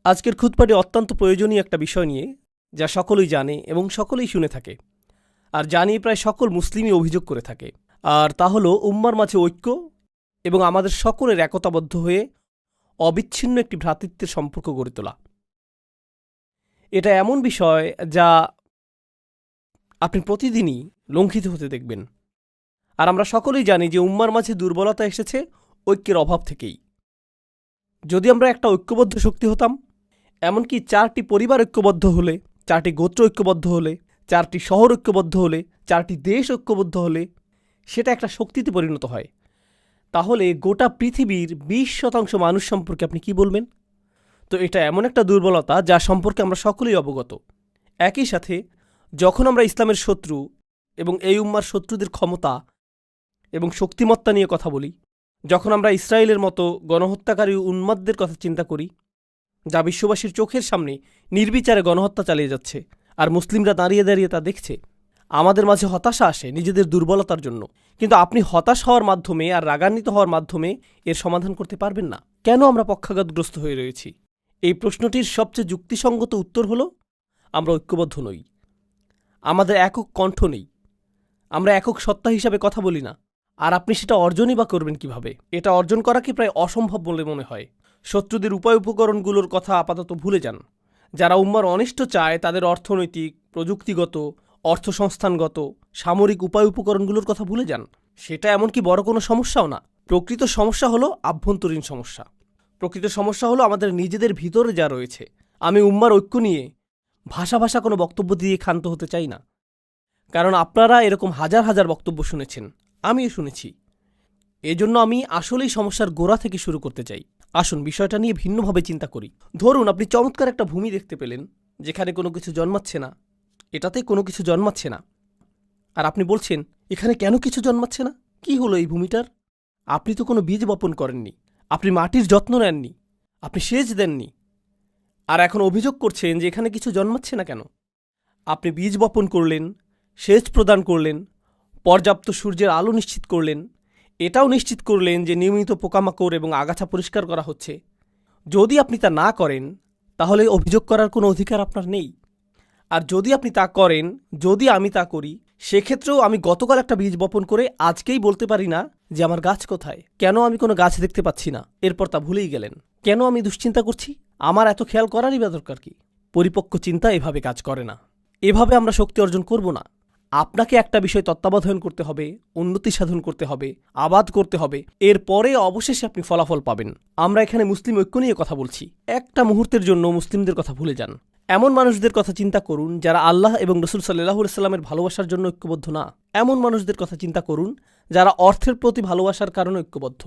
আজকের খুতবাটি অত্যন্ত প্রয়োজনীয় একটা বিষয় নিয়ে, যা সকলেই জানে এবং সকলেই শুনে থাকে, আর জানিয়ে প্রায় সকল মুসলিমই অভিযোগ করে থাকে। আর তা হলো উম্মার মাঝে ঐক্য এবং আমাদের সকলের একতাবদ্ধ হয়ে অবিচ্ছিন্ন একটি ভ্রাতৃত্বের সম্পর্ক গড়ে তোলা। এটা এমন বিষয় যা আপনি প্রতিদিনই লঙ্ঘিত হতে দেখবেন। আর আমরা সকলেই জানি যে উম্মার মাঝে দুর্বলতা এসেছে ঐক্যের অভাব থেকেই। যদি আমরা একটা ঐক্যবদ্ধ শক্তি হতাম, এমনকি 4টি পরিবার ঐক্যবদ্ধ হলে, 4টি গোত্র ঐক্যবদ্ধ হলে, 4টি শহর ঐক্যবদ্ধ হলে, 4টি দেশ ঐক্যবদ্ধ হলে সেটা একটা শক্তিতে পরিণত হয়, তাহলে গোটা পৃথিবীর 20% মানুষ সম্পর্কে আপনি কি বলবেন? তো এটা এমন একটা দুর্বলতা যা সম্পর্কে আমরা সকলেই অবগত। একই সাথে যখন আমরা ইসলামের শত্রু এবং এই উম্মার শত্রুদের ক্ষমতা এবং শক্তিমত্তা নিয়ে কথা বলি, যখন আমরা ইসরায়েলের মতো গণহত্যাকারী উন্মাদদের কথা চিন্তা করি, যা বিশ্ববাসীর চোখের সামনে নির্বিচারে গণহত্যা চালিয়ে যাচ্ছে, আর মুসলিমরা দাঁড়িয়ে দাঁড়িয়ে তা দেখছে, আমাদের মাঝে হতাশা আসে নিজেদের দুর্বলতার জন্য। কিন্তু আপনি হতাশ হওয়ার মাধ্যমে আর রাগান্বিত হওয়ার মাধ্যমে এর সমাধান করতে পারবেন না। কেন আমরা পক্ষাঘাতগ্রস্ত হয়ে রয়েছি? এই প্রশ্নটির সবচেয়ে যুক্তিসঙ্গত উত্তর হলো, আমরা ঐক্যবদ্ধ নই, আমাদের একক কণ্ঠ নেই, আমরা একক সত্তা হিসাবে কথা বলি না। আর আপনি সেটা অর্জনই বা করবেন কিভাবে? এটা অর্জন করা কি প্রায় অসম্ভব বলে মনে হয়। শত্রুদের উপায় উপকরণগুলোর কথা আপাতত ভুলে যান। যারা উম্মার অনিষ্ট চায় তাদের অর্থনৈতিক, প্রযুক্তিগত, অর্থসংস্থানগত, সামরিক উপায় উপকরণগুলোর কথা ভুলে যান। সেটা এমনকি বড় কোনো সমস্যাও না। প্রকৃত সমস্যা হলো আভ্যন্তরীণ সমস্যা। প্রকৃত সমস্যা হলো আমাদের নিজেদের ভিতরে যা রয়েছে। আমি উম্মার ঐক্য নিয়ে ভাষা কোনো বক্তব্য দিয়ে ক্ষান্ত হতে চাই না, কারণ আপনারা এরকম হাজার হাজার বক্তব্য শুনেছেন, আমিও শুনেছি। এজন্য আমি আসলেই সমস্যার গোড়া থেকে শুরু করতে চাই। আসুন বিষয়টা নিয়ে ভিন্নভাবে চিন্তা করি। ধরুন আপনি চমৎকার একটা ভূমি দেখতে পেলেন, যেখানে কোনো কিছু জন্মাচ্ছে না, এটাতে কোনো কিছু জন্মাচ্ছে না। আর আপনি বলছেন, এখানে কেন কিছু জন্মাচ্ছে না? কি হলো এই ভূমিটার? আপনি তো কোনো বীজ বপন করেননি, আপনি মাটির যত্ন নেননি, আপনি সেচ দেননি, আর এখন অভিযোগ করছেন যে এখানে কিছু জন্মাচ্ছে না কেন? আপনি বীজ বপন করলেন, সেচ প্রদান করলেন, পর্যাপ্ত সূর্যের আলো নিশ্চিত করলেন, এটাও নিশ্চিত করলেন যে নিয়মিত পোকামাকড় এবং আগাছা পরিষ্কার করা হচ্ছে। যদি আপনি তা না করেন, তাহলে অভিযোগ করার কোনো অধিকার আপনার নেই। আর যদি আপনি তা করেন, যদি আমি তা করি, সেক্ষেত্রেও আমি গতকাল একটা বীজ বপন করে আজকেই বলতে পারি না যে আমার গাছ কোথায়, কেন আমি কোনো গাছ দেখতে পাচ্ছি না, এরপর তা ভুলেই গেলেন। কেন আমি দুশ্চিন্তা করছি? আমার এত খেয়াল করারই বা দরকার কি? পরিপক্ক চিন্তা এভাবে কাজ করে না। এভাবে আমরা শক্তি অর্জন করব না। আপনাকে একটা বিষয় তত্ত্বাবধান করতে হবে, উন্নতি সাধন করতে হবে, আবাদ করতে হবে, এরপরে অবশেষে আপনি ফলাফল পাবেন। আমরা এখানে মুসলিম ঐক্য নিয়ে কথা বলছি। একটা মুহূর্তের জন্য মুসলিমদের কথা ভুলে যান। এমন মানুষদের কথা চিন্তা করুন যারা আল্লাহ এবং রসুল সাল্লাল্লাহু আলাইহি ওয়াসাল্লামের ভালোবাসার জন্য ঐক্যবদ্ধ না। এমন মানুষদের কথা চিন্তা করুন যারা অর্থের প্রতি ভালোবাসার কারণে ঐক্যবদ্ধ।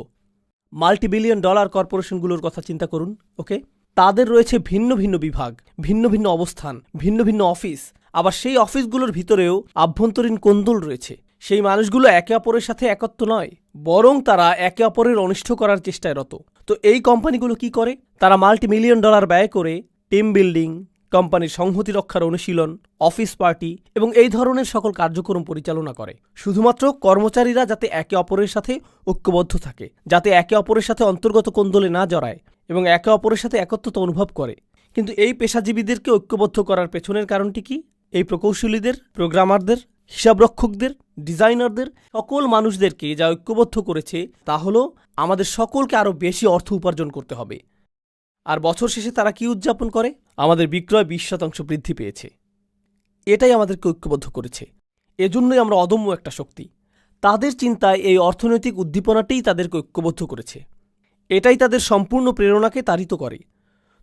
মাল্টিবিলিয়ন ডলার কর্পোরেশনগুলোর কথা চিন্তা করুন। ওকে, তাদের রয়েছে ভিন্ন ভিন্ন বিভাগ, ভিন্ন ভিন্ন অবস্থান, ভিন্ন ভিন্ন অফিস। আবার সেই অফিসগুলোর ভিতরেও আভ্যন্তরীণ কোন্দল রয়েছে। সেই মানুষগুলো একে অপরের সাথে একত্র নয়, বরং তারা একে অপরের অনিষ্ট করার চেষ্টায় রত। তো এই কোম্পানিগুলো কি করে? তারা মাল্টিমিলিয়ন ডলার ব্যয় করে টিম বিল্ডিং, কোম্পানির সংহতি রক্ষার অনুশীলন, অফিস পার্টি এবং এই ধরনের সকল কার্যক্রম পরিচালনা করে, শুধুমাত্র কর্মচারীরা যাতে একে অপরের সাথে ঐক্যবদ্ধ থাকে, যাতে একে অপরের সাথে অন্তর্গত কোন্দলে না জড়ায় এবং একে অপরের সাথে একত্রতা অনুভব করে। কিন্তু এই পেশাজীবীদেরকে ঐক্যবদ্ধ করার পেছনের কারণটি কি? এই প্রকৌশলীদের, প্রোগ্রামারদের, হিসাবরক্ষকদের, ডিজাইনারদের, সকল মানুষদেরকে যা ঐক্যবদ্ধ করেছে তা হলো আমাদের সকলকে আরও বেশি অর্থ উপার্জন করতে হবে। আর বছর শেষে তারা কি উদযাপন করে? আমাদের বিক্রয় 20% বৃদ্ধি পেয়েছে। এটাই আমাদেরকে ঐক্যবদ্ধ করেছে। এজন্যই আমরা অদম্য একটা শক্তি। তাদের চিন্তায় এই অর্থনৈতিক উদ্দীপনাটাই তাদেরকে ঐক্যবদ্ধ করেছে। এটাই তাদের সম্পূর্ণ প্রেরণাকে তাড়িত করে।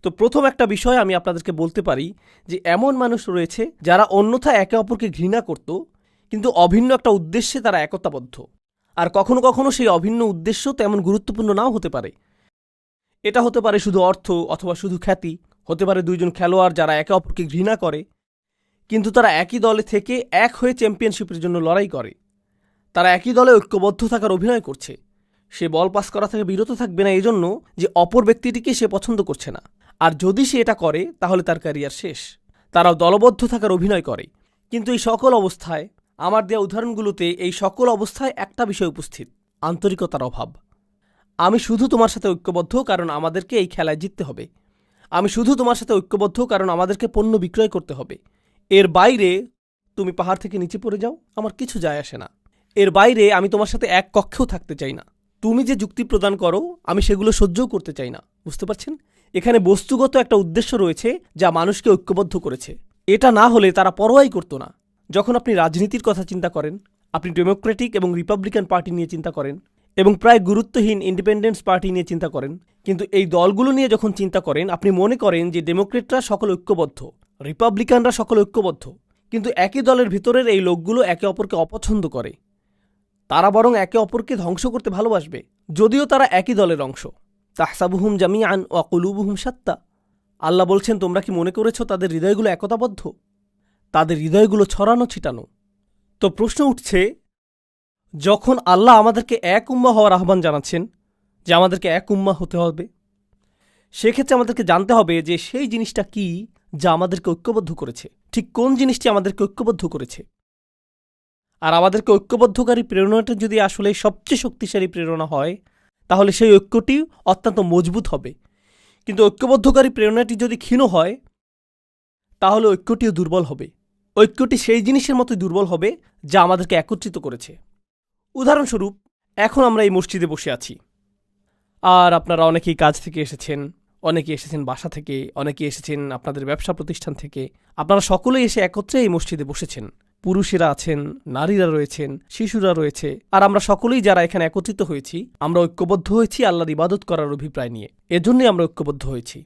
তো প্রথম একটা বিষয় আমি আপনাদেরকে বলতে পারি যে এমন মানুষ রয়েছে যারা অন্যথায় একে অপরকে ঘৃণা করত, কিন্তু অভিন্ন একটা উদ্দেশ্যে তারা একতাবদ্ধ। আর কখনো কখনো সেই অভিন্ন উদ্দেশ্য তেমন গুরুত্বপূর্ণ নাও হতে পারে। এটা হতে পারে শুধু অর্থ অথবা শুধু খ্যাতি, হতে পারে দুইজন খেলোয়াড় যারা একে অপরকে ঘৃণা করে, কিন্তু তারা একই দলে থেকে এক হয়ে চ্যাম্পিয়নশিপের জন্য লড়াই করে। তারা একই দলে ঐক্যবদ্ধ থাকার অভিনয় করছে। সে বল পাস করা থেকে বিরত থাকবে না এজন্য যে অপর ব্যক্তিটিকে সে পছন্দ করছে না। আর যদি সে এটা করে তাহলে তার ক্যারিয়ার শেষ। তারাও দলবদ্ধ থাকার অভিনয় করে। কিন্তু এই সকল অবস্থায়, আমার দেওয়া উদাহরণগুলোতে এই সকল অবস্থায় একটা বিষয় উপস্থিত: আন্তরিকতার অভাব। আমি শুধু তোমার সাথে ঐক্যবদ্ধ কারণ আমাদেরকে এই খেলায় জিততে হবে। আমি শুধু তোমার সাথে ঐক্যবদ্ধ কারণ আমাদেরকে পণ্য বিক্রয় করতে হবে। এর বাইরে তুমি পাহাড় থেকে নিচে পড়ে যাও, আমার কিছু যায় আসে না। এর বাইরে আমি তোমার সাথে এক কক্ষেও থাকতে চাই না। তুমি যে যুক্তি প্রদান করো আমি সেগুলো সহ্যও করতে চাই না। বুঝতে পারছেন? এখানে বস্তুগত একটা উদ্দেশ্য রয়েছে যা মানুষকে ঐক্যবদ্ধ করেছে। এটা না হলে তারা পরোয়াই করতো না। যখন আপনি রাজনীতির কথা চিন্তা করেন, আপনি ডেমোক্রেটিক এবং রিপাবলিকান পার্টি নিয়ে চিন্তা করেন এবং প্রায় গুরুত্বহীন ইন্ডিপেন্ডেন্স পার্টি নিয়ে চিন্তা করেন, কিন্তু এই দলগুলো নিয়ে যখন চিন্তা করেন আপনি মনে করেন যে ডেমোক্রেটরা সকল ঐক্যবদ্ধ, রিপাবলিকানরা সকল ঐক্যবদ্ধ, কিন্তু একই দলের ভিতরের এই লোকগুলো একে অপরকে অপছন্দ করে। তারা বরং একে অপরকে ধ্বংস করতে ভালোবাসবে, যদিও তারা একই দলের অংশ। তাহসাবুহুম জামিআন ওয়া কুলুবুহুম শাত্তা। আল্লাহ বলছেন, তোমরা কি মনে করেছো তাদের হৃদয়গুলো একতাবদ্ধ? তাদের হৃদয়গুলো ছড়ানো ছিটানো। তো প্রশ্ন উঠছে, যখন আল্লাহ আমাদেরকে এক উম্মাহ হওয়ার আহ্বান জানাচ্ছেন যে আমাদেরকে এক উম্মাহ হতে হবে, সেক্ষেত্রে আমাদেরকে জানতে হবে যে সেই জিনিসটা কি যা আমাদেরকে ঐক্যবদ্ধ করেছে। ঠিক কোন জিনিসটি আমাদেরকে ঐক্যবদ্ধ করেছে? আর আমাদেরকে ঐক্যবদ্ধকারী প্রেরণাটা যদি আসলে সবচেয়ে শক্তিশালী প্রেরণা হয়, তাহলে সেই ঐক্যটি অত্যন্ত মজবুত হবে। কিন্তু ঐক্যবদ্ধকারী প্রেরণাটি যদি ক্ষীণ হয়, তাহলে ঐক্যটিও দুর্বল হবে। ঐক্যটি সেই জিনিসের মতোই দুর্বল হবে যা আমাদেরকে একত্রিত করেছে। উদাহরণস্বরূপ, এখন আমরা এই মসজিদে বসে আছি, আর আপনারা অনেকেই কাজ থেকে এসেছেন, অনেকে এসেছেন বাসা থেকে, অনেকে এসেছেন আপনাদের ব্যবসা প্রতিষ্ঠান থেকে। আপনারা সকলেই এসে একত্রে এই মসজিদে বসেছেন। পুরুষেরা আছেন, নারীরা রয়েছেন, শিশুরা রয়েছে, আর আমরা সকলেই যারা এখানে একত্রিত হয়েছি, আমরা ঐক্যবদ্ধ হয়েছি আল্লাহর ইবাদত করার অভিপ্রায় নিয়ে। এজন্যই আমরা ঐক্যবদ্ধ হয়েছি।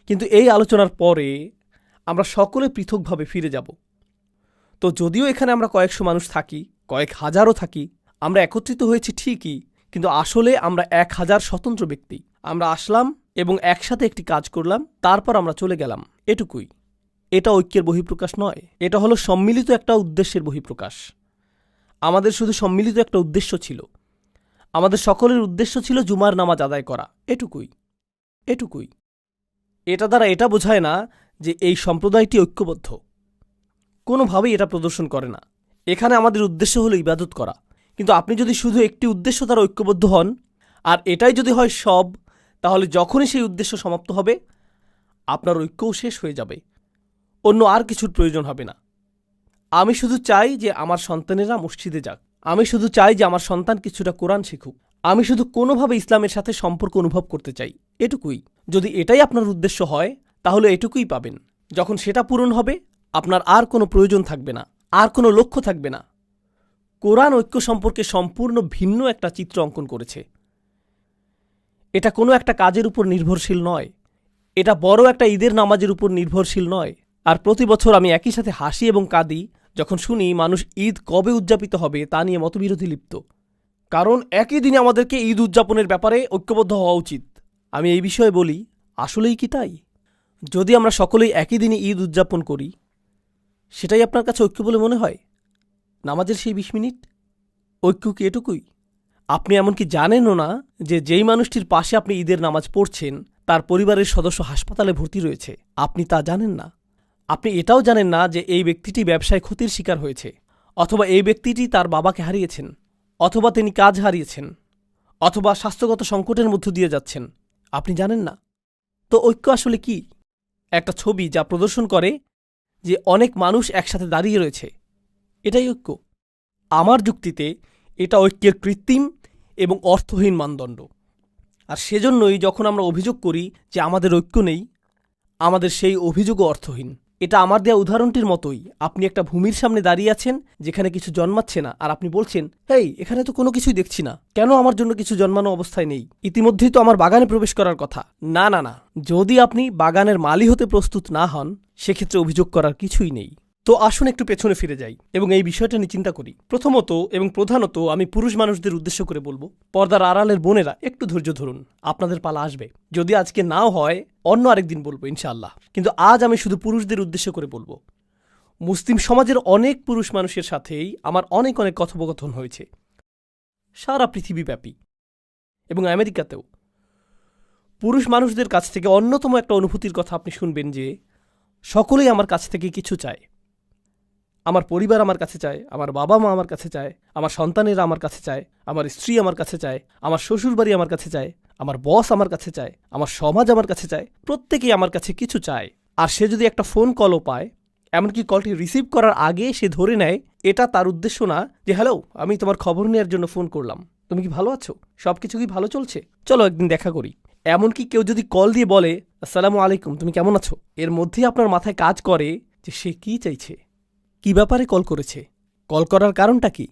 কিন্তু এই আলোচনার পরে আমরা সকলে পৃথকভাবে ফিরে যাব। তো যদিও এখানে আমরা কয়েকশো মানুষ থাকি, কয়েক হাজারও থাকি, আমরা একত্রিত হয়েছি ঠিকই, কিন্তু আসলে আমরা 1000 স্বতন্ত্র ব্যক্তি। আমরা আসলাম এবং একসাথে একটি কাজ করলাম, তারপর আমরা চলে গেলাম, এটুকুই। এটা ঐক্যের বহিঃপ্রকাশ নয়, এটা হলো সম্মিলিত একটা উদ্দেশ্যের বহিঃপ্রকাশ। আমাদের শুধু সম্মিলিত একটা উদ্দেশ্য ছিল। আমাদের সকলের উদ্দেশ্য ছিল জুমার নামাজ আদায় করা, এটুকুই। এটুকুই। এটা দ্বারা এটা বোঝায় না যে এই সম্প্রদায়টি ঐক্যবদ্ধ। কোনোভাবেই এটা প্রদর্শন করে না। এখানে আমাদের উদ্দেশ্য হলো ইবাদত করা। কিন্তু আপনি যদি শুধু একটি উদ্দেশ্য দ্বারা ঐক্যবদ্ধ হন, আর এটাই যদি হয় সব, তাহলে যখনই সেই উদ্দেশ্য সমাপ্ত হবে আপনার ঐক্যও শেষ হয়ে যাবে। অন্য আর কিছুর প্রয়োজন হবে না। আমি শুধু চাই যে আমার সন্তানেরা মসজিদে যাক। আমি শুধু চাই যে আমার সন্তান কিছুটা কোরআন শিখুক। আমি শুধু কোনোভাবে ইসলামের সাথে সম্পর্ক অনুভব করতে চাই, এটুকুই। যদি এটাই আপনার উদ্দেশ্য হয়, তাহলে এটুকুই পাবেন। যখন সেটা পূরণ হবে, আপনার আর কোনো প্রয়োজন থাকবে না, আর কোনো লক্ষ্য থাকবে না। কোরআন ঐক্য সম্পর্কে সম্পূর্ণ ভিন্ন একটা চিত্র অঙ্কন করেছে। এটা কোনো একটা কাজের উপর নির্ভরশীল নয়। এটা বড় একটা ঈদের নামাজের উপর নির্ভরশীল নয়। আর প্রতি বছর আমি একই সাথে হাসি এবং কাঁদি যখন শুনি মানুষ ঈদ কবে উদযাপিত হবে তা নিয়ে মতবিরোধী লিপ্ত। কারণ একই দিনে আমাদেরকে ঈদ উদযাপনের ব্যাপারে ঐক্যবদ্ধ হওয়া উচিত। আমি এই বিষয়ে বলি, আসলেই কি তাই? যদি আমরা সকলেই একই দিনে ঈদ উদযাপন করি, সেটাই আপনার কাছে ঐক্য বলে মনে হয়? নামাজের সেই 20 মিনিট ঐক্য কি এটুকুই? আপনি এমনকি জানেনও না যে যেই মানুষটির পাশে আপনি ঈদের নামাজ পড়ছেন তার পরিবারের সদস্য হাসপাতালে ভর্তি রয়েছে। আপনি তা জানেন না। আপনি এটাও জানেন না যে এই ব্যক্তিটি ব্যবসায় ক্ষতির শিকার হয়েছে, অথবা এই ব্যক্তিটি তার বাবাকে হারিয়েছেন, অথবা তিনি কাজ হারিয়েছেন, অথবা স্বাস্থ্যগত সংকটের মধ্য দিয়ে যাচ্ছেন। আপনি জানেন না। তো ঐক্য আসলে কি? একটা ছবি যা প্রদর্শন করে যে অনেক মানুষ একসাথে দাঁড়িয়ে রয়েছে, এটাই ঐক্য। আমার যুক্তিতে এটা ঐক্যের কৃত্রিম এবং অর্থহীন মানদণ্ড। আর সেজন্যই যখন আমরা অভিযোগ করি যে আমাদের ঐক্য নেই, আমাদের সেই অভিযোগও অর্থহীন। এটা আমার দেয়া উদাহরণটির মতোই। আপনি একটা ভূমির সামনে দাঁড়িয়ে আছেন যেখানে কিছু জন্মাচ্ছে না, আর আপনি বলছেন, হেই, এখানে তো কোনো কিছুই দেখছি না, কেন আমার জন্য কিছু জন্মানো অবস্থায় নেই? ইতিমধ্যেই তো আমার বাগানে প্রবেশ করার কথা। না না না, যদি আপনি বাগানের মালি হতে প্রস্তুত না হন, সেক্ষেত্রে অভিযোগ করার কিছুই নেই। তো আসুন একটু পেছনে ফিরে যাই এবং এই বিষয়টা নিয়ে চিন্তা করি। প্রথমত এবং প্রধানত আমি পুরুষ মানুষদের উদ্দেশ্য করে বলবো, পর্দার আড়ালের বোনেরা একটু ধৈর্য ধরুন, আপনাদের পালা আসবে। যদি আজকে নাও হয়, অন্য আরেকদিন বলবো ইনশাআল্লাহ। কিন্তু আজ আমি শুধু পুরুষদের উদ্দেশ্য করে বলবো। মুসলিম সমাজের অনেক পুরুষ মানুষের সাথেই আমার অনেক অনেক কথোপকথন হয়েছে, সারা পৃথিবীব্যাপী এবং আমেরিকাতেও। পুরুষ মানুষদের কাছ থেকে অন্যতম একটা অনুভূতির কথা আপনি শুনবেন যে সকলেই আমার কাছ থেকে কিছু চায়। আমার পরিবার আমার কাছে চায়, আমার বাবা মা আমার কাছে চায়, আমার সন্তানেরা আমার কাছে চায়, আমার স্ত্রী আমার কাছে চায়, আমার শ্বশুরবাড়ি আমার কাছে চায়, আমার বস আমার কাছে চায়, আমার সমাজ আমার কাছে চায়, প্রত্যেকেই আমার কাছে কিছু চায়। আর সে যদি একটা ফোন কলও পায়, এমনকি কলটি রিসিভ করার আগে সে ধরে নেয় এটা তার উদ্দেশ্য না যে হ্যালো, আমি তোমার খবর নেওয়ার জন্য ফোন করলাম, তুমি কি ভালো আছো, সব কিছু কি ভালো চলছে, চলো একদিন দেখা করি। এমনকি কেউ যদি কল দিয়ে বলে আসসালামু আলাইকুম, তুমি কেমন আছো, এর মধ্যেই আপনার মাথায় কাজ করে যে সে কি চাইছে, কি ব্যাপারে কল করেছে, কল করার কারণটা কি।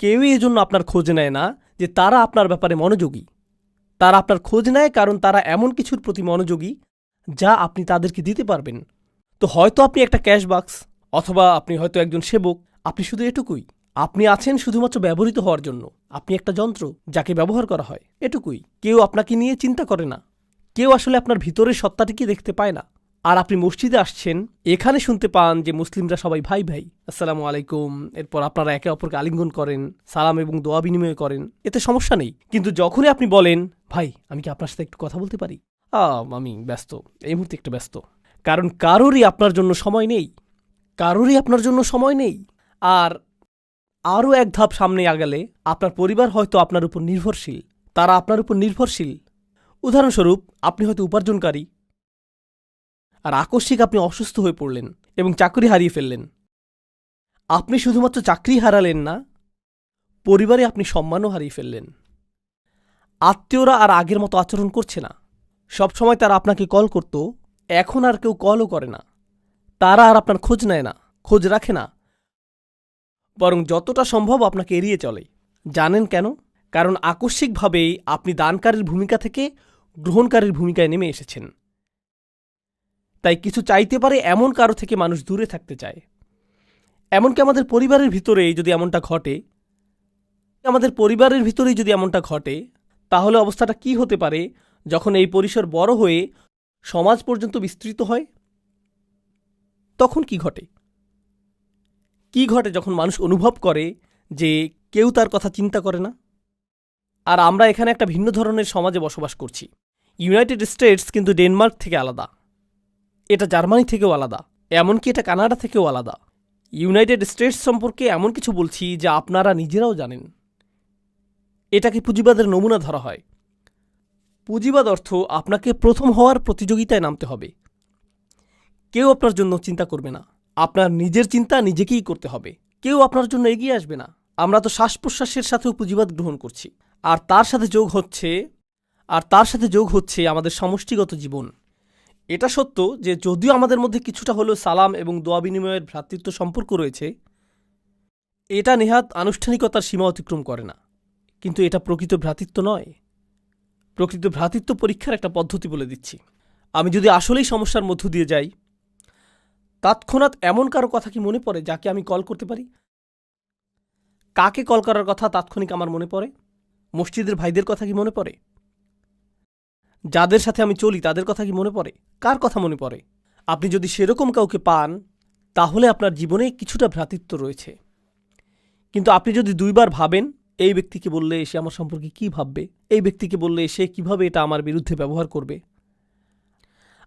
কেউই এজন্য আপনার খোঁজ নেয় না যে তারা আপনার ব্যাপারে মনোযোগী। তারা আপনার খোঁজ নেয় কারণ তারা এমন কিছুর প্রতি মনোযোগী যা আপনি তাদেরকে দিতে পারবেন। তো হয়তো আপনি একটা ক্যাশ বাক্স, অথবা আপনি হয়তো একজন সেবক, আপনি শুধু এটুকুই। আপনি আছেন শুধুমাত্র ব্যবহৃত হওয়ার জন্য। আপনি একটা যন্ত্র যাকে ব্যবহার করা হয়, এটুকুই। কেউ আপনাকে নিয়ে চিন্তা করে না, কেউ আসলে আপনার ভিতরের সত্তাটিকে দেখতে পায় না। আর আপনি মসজিদে আসছেন, এখানে শুনতে পান যে মুসলিমরা সবাই ভাই ভাই, আসসালামু আলাইকুম, এরপর আপনারা একে অপরকে আলিঙ্গন করেন, সালাম এবং দোয়া বিনিময় করেন, এতে সমস্যা নেই। কিন্তু যখনই আপনি বলেন ভাই আমি কি আপনার সাথে একটু কথা বলতে পারি, আমি ব্যস্ত, এই মুহূর্তে একটু ব্যস্ত, কারণ কারোরই আপনার জন্য সময় নেই, কারোরই আপনার জন্য সময় নেই। আর আরও এক ধাপ সামনে আগালে আপনার পরিবার হয়তো আপনার উপর নির্ভরশীল, তারা আপনার উপর নির্ভরশীল। উদাহরণস্বরূপ, আপনি হয়তো উপার্জনকারী, আর আকস্মিক আপনি অসুস্থ হয়ে পড়লেন এবং চাকরি হারিয়ে ফেললেন। আপনি শুধুমাত্র চাকরি হারালেন না, পরিবারে আপনি সম্মানও হারিয়ে ফেললেন। আত্মীয়রা আর আগের মতো আচরণ করছে না। সবসময় তারা আপনাকে কল করত, এখন আর কেউ কলও করে না। তারা আর আপনার খোঁজ নেয় না, খোঁজ রাখে না, বরং যতটা সম্ভব আপনাকে এড়িয়ে চলে। জানেন কেন? কারণ আকস্মিকভাবেই আপনি দানকারীর ভূমিকা থেকে গ্রহণকারীর ভূমিকায় নেমে এসেছেন। তাই কিছু চাইতে পারে এমন কারো থেকে মানুষ দূরে থাকতে চায়। এমনকি আমাদের পরিবারের ভিতরেই যদি এমনটা ঘটে, তাহলে অবস্থাটা কি হতে পারে যখন এই পরিসর বড় হয়ে সমাজ পর্যন্ত বিস্তৃত হয়? তখন কি ঘটে? যখন মানুষ অনুভব করে যে কেউ তার কথা চিন্তা করে না? আর আমরা এখানে একটা ভিন্ন ধরনের সমাজে বসবাস করছি। ইউনাইটেড স্টেটস কিন্তু ডেনমার্ক থেকে আলাদা, এটা জার্মানি থেকেও আলাদা, এমনকি এটা কানাডা থেকেও আলাদা। ইউনাইটেড স্টেটস সম্পর্কে এমন কিছু বলছি যা আপনারা নিজেরাও জানেন। এটাকে পুঁজিবাদের নমুনা ধরা হয়। পুঁজিবাদ অর্থ আপনাকে প্রথম হওয়ার প্রতিযোগিতায় নামতে হবে। কেউ আপনার জন্য চিন্তা করবে না, আপনার নিজের চিন্তা নিজেকেই করতে হবে। কেউ আপনার জন্য এগিয়ে আসবে না। আমরা তো শ্বাস প্রশ্বাসের সাথেও পুঁজিবাদ গ্রহণ করছি, আর তার সাথে যোগ হচ্ছে আমাদের সমষ্টিগত জীবন। এটা সত্য যে যদিও আমাদের মধ্যে কিছুটা হলেও সালাম এবং দোয়া বিনিময়ের ভ্রাতৃত্ব সম্পর্ক রয়েছে, এটা নেহাত আনুষ্ঠানিকতার সীমা অতিক্রম করে না। কিন্তু এটা প্রকৃত ভ্রাতৃত্ব নয়। প্রকৃত ভ্রাতৃত্ব পরীক্ষার একটা পদ্ধতি বলে দিচ্ছি। আমি যদি আসলেই সমস্যার মধ্য দিয়ে যাই, তৎক্ষণাৎ এমন কারো কথা কি মনে পড়ে যাকে আমি কল করতে পারি? কাকে কল করার কথা তাৎক্ষণিক আমার মনে পড়ে? মসজিদের ভাইদের কথা কি মনে পড়ে? যাদের সাথে আমি চলি তাদের কথা কি মনে পড়ে? কার কথা মনে পড়ে? আপনি যদি সেরকম কাউকে পান, তাহলে আপনার জীবনে কিছুটা ভ্রাতৃত্ব রয়েছে। কিন্তু আপনি যদি দুইবার ভাবেন এই ব্যক্তিকে বললে সে আমার সম্পর্কে কি ভাববে, এই ব্যক্তিকে বললে সে কিভাবে এটা আমার বিরুদ্ধে ব্যবহার করবে,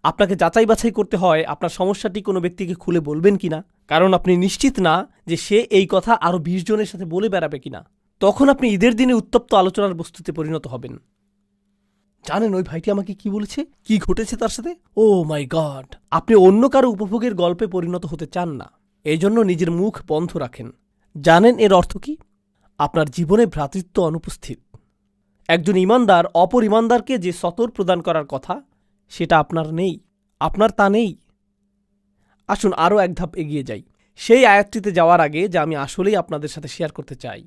আপনাকে যাচাই বাছাই করতে হয় আপনার সমস্যাটি কোনো ব্যক্তিকে খুলে বলবেন কিনা, কারণ আপনি নিশ্চিত না যে সে এই কথা আরও 20 জনের সাথে বলে বেড়াবে কিনা। তখন আপনি ঈদের দিনে উত্তপ্ত আলোচনার বস্তুতে পরিণত হবেন। জানেন ওই ভাইটি আমাকে কি বলেছে, কি ঘটেছে তার সাথে? ও মাই গড! আপনি অন্য কারো উপভোগের গল্পে পরিণত হতে চান না, এই জন্য নিজের মুখ বন্ধ রাখেন। জানেন এর অর্থ কি? আপনার জীবনে ভ্রাতৃত্ব অনুপস্থিত। একজন ইমানদার অপর ইমানদারকে যে সতর প্রদান করার কথা, সেটা আপনার নেই, আপনার তা নেই। আসুন আরও এক ধাপ এগিয়ে যাই, সেই আয়াতটিতে যাওয়ার আগে যা আমি আসলেই আপনাদের সাথে শেয়ার করতে চাই।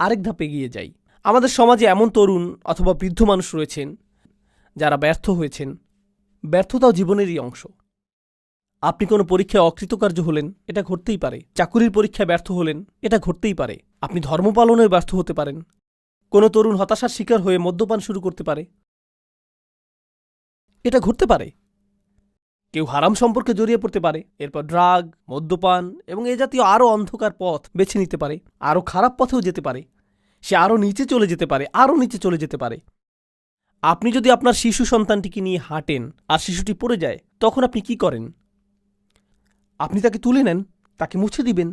আরেক ধাপ এগিয়ে যাই। আমাদের সমাজে এমন তরুণ অথবা বৃদ্ধ মানুষ রয়েছেন যারা ব্যর্থ হয়েছেন। ব্যর্থতাও জীবনেরই অংশ। আপনি কোনো পরীক্ষায় অকৃতকার্য হলেন, এটা ঘটতেই পারে। চাকুরির পরীক্ষায় ব্যর্থ হলেন, এটা ঘটতেই পারে। আপনি ধর্ম পালনে ব্যর্থ হতে পারেন। কোনো তরুণ হতাশার শিকার হয়ে মদ্যপান শুরু করতে পারে, এটা ঘটতে পারে। কেউ হারাম সম্পর্কে জড়িয়ে পড়তে পারে, এরপর ড্রাগ, মদ্যপান এবং এ জাতীয় আরও অন্ধকার পথ বেছে নিতে পারে, আরও খারাপ পথেও যেতে পারে। সে আরও নিচে চলে যেতে পারে। আপনি যদি আপনার শিশু সন্তানটিকে নিয়ে হাঁটেন আর শিশুটি পড়ে যায়, তখন আপনি কি করেন? আপনি তাকে তুলে নেন, তাকে মুছে দিবেন।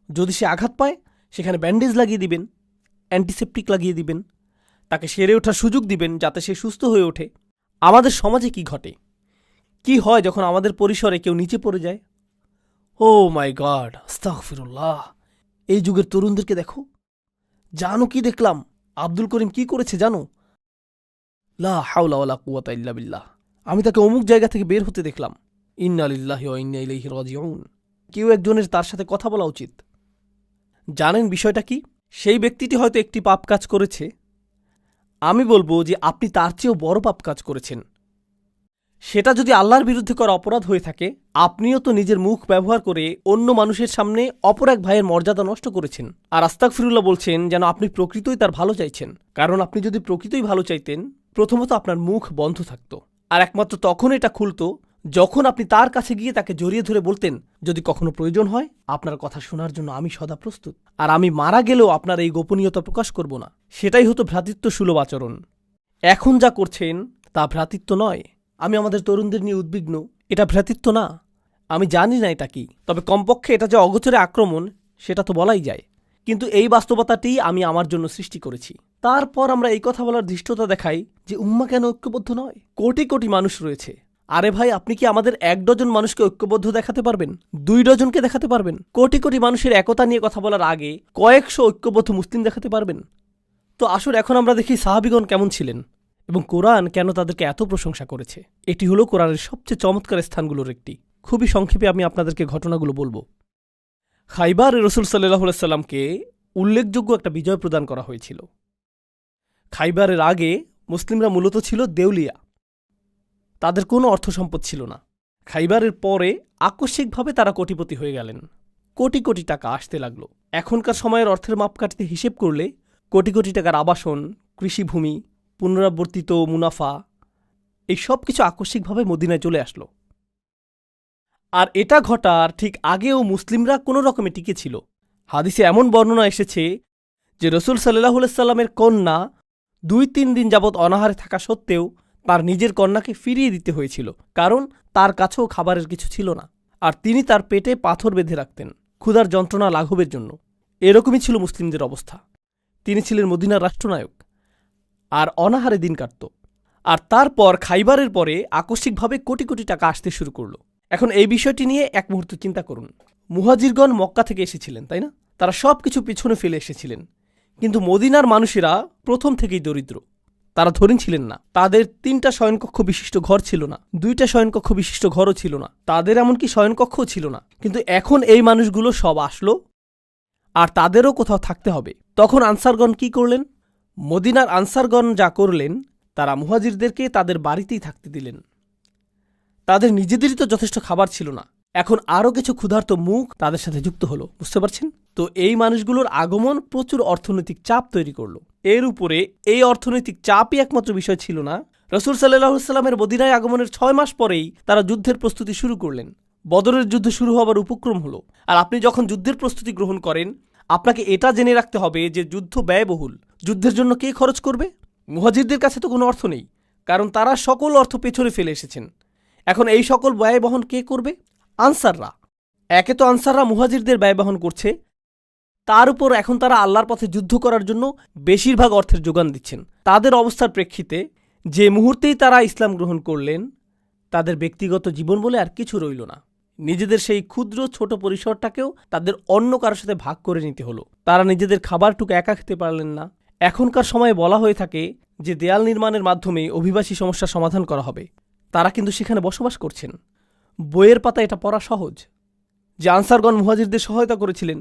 যদি সে আঘাত পায়, সেখানে ব্যান্ডেজ লাগিয়ে দিবেন, অ্যান্টিসেপটিক লাগিয়ে দিবেন। তাকে সেরে ওঠার সুযোগ দিবেন যাতে সে সুস্থ হয়ে ওঠে। আমাদের সমাজে কি ঘটে, কি হয় যখন আমাদের পরিসরে কেউ নিচে পড়ে যায়? ও মাই গড, আস্তাগফিরুল্লাহ। এই যুগের তরুণদেরকে দেখো, জানো কি দেখলাম? আব্দুল করিম কি করেছে জানো? লা হাওলা ওয়ালা কুওয়াতা ইল্লা বিল্লাহ। আমি তাকে অমুক জায়গা থেকে বের হতে দেখলাম। ইন্না লিল্লাহি ওয়া ইন্না ইলাইহি রাজিউন। কেউ একজনের তার সাথে কথা বলা উচিত। জানেন বিষয়টা কি? সেই ব্যক্তিটি হয়তো একটি পাপ কাজ করেছে, আমি বলবো যে আপনি তার চেয়েও বড় পাপ কাজ করেছেন। সেটা যদি আল্লাহর বিরুদ্ধে করা অপরাধ হয়ে থাকে, আপনিও তো নিজের মুখ ব্যবহার করে অন্য মানুষের সামনে অপর এক ভাইয়ের মর্যাদা নষ্ট করেছেন। আর আস্তাগফিরুল্লাহ বলছেন যেন আপনি প্রকৃতই তার ভালো চাইছেন। কারণ আপনি যদি প্রকৃতই ভালো চাইতেন, প্রথমত আপনার মুখ বন্ধ থাকত, আর একমাত্র তখন এটা খুলত যখন আপনি তার কাছে গিয়ে তাকে জড়িয়ে ধরে বলতেন, যদি কখনো প্রয়োজন হয় আপনার কথা শোনার জন্য আমি সদা প্রস্তুত, আর আমি মারা গেলেও আপনার এই গোপনীয়তা প্রকাশ করব না। সেটাই হতো ভ্রাতৃত্ব সুলভ আচরণ। এখন যা করছেন তা ভ্রাতৃত্ব নয়। আমি আমাদের তরুণদের নিয়ে উদ্বিগ্ন। এটা ভ্রাতৃত্ব না। আমি জানি না এটা কি, তবে কমপক্ষে এটা যে অগোচরে আক্রমণ সেটা তো বলাই যায়। কিন্তু এই বাস্তবতাটি আমি আমার জন্য সৃষ্টি করেছি। তারপর আমরা এই কথা বলার ধৃষ্টতা দেখাই যে উম্মাহ কেন ঐক্যবদ্ধ নয়? কোটি কোটি মানুষ রয়েছে। আরে ভাই, আপনি কি আমাদের 1 ডজন মানুষকে ঐক্যবদ্ধ দেখাতে পারবেন? 2 ডজনকে দেখাতে পারবেন? কোটি কোটি মানুষের একতা নিয়ে কথা বলার আগে কয়েকশো ঐক্যবদ্ধ মুসলিম দেখাতে পারবেন? তো আসুন এখন আমরা দেখি সাহাবীগণ কেমন ছিলেন এবং কোরআন কেন তাদেরকে এত প্রশংসা করেছে। এটি হলো কোরআনের সবচেয়ে চমৎকার স্থানগুলোর একটি। খুবই সংক্ষেপে আমি আপনাদেরকে ঘটনাগুলো বলবো। খাইবারে রাসূল সাল্লাল্লাহু আলাইহি সাল্লামকে উল্লেখযোগ্য একটা বিজয় প্রদান করা হয়েছিল। খাইবারের আগে মুসলিমরা মূলত ছিল দেউলিয়া, তাদের কোনো অর্থ সম্পদ ছিল না। খাইবারের পরে আকস্মিকভাবে তারা কোটিপতি হয়ে গেলেন। কোটি কোটি টাকা আসতে লাগলো। এখনকার সময়ের অর্থের মাপকাঠিতে হিসেব করলে কোটি কোটি টাকার আবাসন, কৃষিভূমি, পুনরাবর্তিত মুনাফা, এই সব কিছু আকস্মিকভাবে মদিনায় চলে আসলো। আর এটা ঘটার ঠিক আগেও মুসলিমরা কোনো রকমে টিকে ছিল। হাদিসে এমন বর্ণনা এসেছে যে রাসূল সাল্লাল্লাহু আলাইহি সাল্লামের কন্যা 2-3 দিন যাবৎ অনাহারে থাকা সত্ত্বেও তার নিজের কন্যাকে ফিরিয়ে দিতে হয়েছিল, কারণ তার কাছেও খাবারের কিছু ছিল না, আর তিনি তার পেটে পাথর বেঁধে রাখতেন ক্ষুধার যন্ত্রণা লাঘবের জন্য। এরকমই ছিল মুসলিমদের অবস্থা। তিনি ছিলেন মদিনার রাষ্ট্রনায়ক আর অনাহারে দিন কাটত। আর তারপর খাইবারের পরে আকস্মিকভাবে কোটি কোটি টাকা আসতে শুরু করল। এখন এই বিষয়টি নিয়ে এক মুহূর্ত চিন্তা করুন। মুহাজিরগণ মক্কা থেকে এসেছিলেন, তাই না? তারা সব কিছু পিছনে ফেলে এসেছিলেন। কিন্তু মদিনার মানুষেরা প্রথম থেকেই দরিদ্র। তারা ধনী ছিলেন না। তাদের 3টা শয়নকক্ষ বিশিষ্ট ঘর ছিল না, 2টা শয়নকক্ষ বিশিষ্ট ঘরও ছিল না, তাদের এমনকি শয়নকক্ষও ছিল না। কিন্তু এখন এই মানুষগুলো সব আসলো, আর তাদেরও কোথাও থাকতে হবে। তখন আনসারগণ কি করলেন? মদিনার আনসারগণ যা করলেন, তারা মুহাজিরদেরকে তাদের বাড়িতেই থাকতে দিলেন। তাদের নিজেদেরই তো যথেষ্ট খাবার ছিল না, এখন আরও কিছু ক্ষুধার্ত মুখ তাদের সাথে যুক্ত হলো। বুঝতে পারছেন তো? এই মানুষগুলোর আগমন প্রচুর অর্থনৈতিক চাপ তৈরি করলো। এর উপরে এই অর্থনৈতিক চাপই একমাত্র বিষয় ছিল না। রাসূল সাল্লাল্লাহু আলাইহি সাল্লামের মদিনায় আগমনের 6 মাস পরেই তারা যুদ্ধের প্রস্তুতি শুরু করলেন। বদরের যুদ্ধ শুরু হবার উপক্রম হলো। আর আপনি যখন যুদ্ধের প্রস্তুতি গ্রহণ করেন, আপনাকে এটা জেনে রাখতে হবে যে যুদ্ধ ব্যয়বহুল। যুদ্ধের জন্য কে খরচ করবে? মুহাজিরদের কাছে তো কোনো অর্থ নেই, কারণ তারা সকল অর্থ পেছনে ফেলে এসেছেন। এখন এই সকল ব্যয় বহন কে করবে? আনসাররা। একে তো আনসাররা মুহাজিরদের ব্যয় বহন করছে, তার উপর এখন তারা আল্লাহর পথে যুদ্ধ করার জন্য বেশিরভাগ অর্থের যোগান দিচ্ছেন। তাদের অবস্থার প্রেক্ষিতে যে মুহূর্তেই তারা ইসলাম গ্রহণ করলেন, তাদের ব্যক্তিগত জীবন বলে আর কিছু রইল না। নিজেদের সেই ক্ষুদ্র ছোট পরিসরটাকেও তাদের অন্য কারোর সাথে ভাগ করে নিতে হলো। তারা নিজেদের খাবারটুকু একা খেতে পারলেন না। এখনকার সময়ে বলা হয়ে থাকে যে দেয়াল নির্মাণের মাধ্যমে অভিবাসী সমস্যার সমাধান করা হবে। তারা কিন্তু সেখানে বসবাস করছেন। বইয়ের পাতা এটা পড়া সহজ যে আনসারগণ মুহাজিরদের সহায়তা করেছিলেন।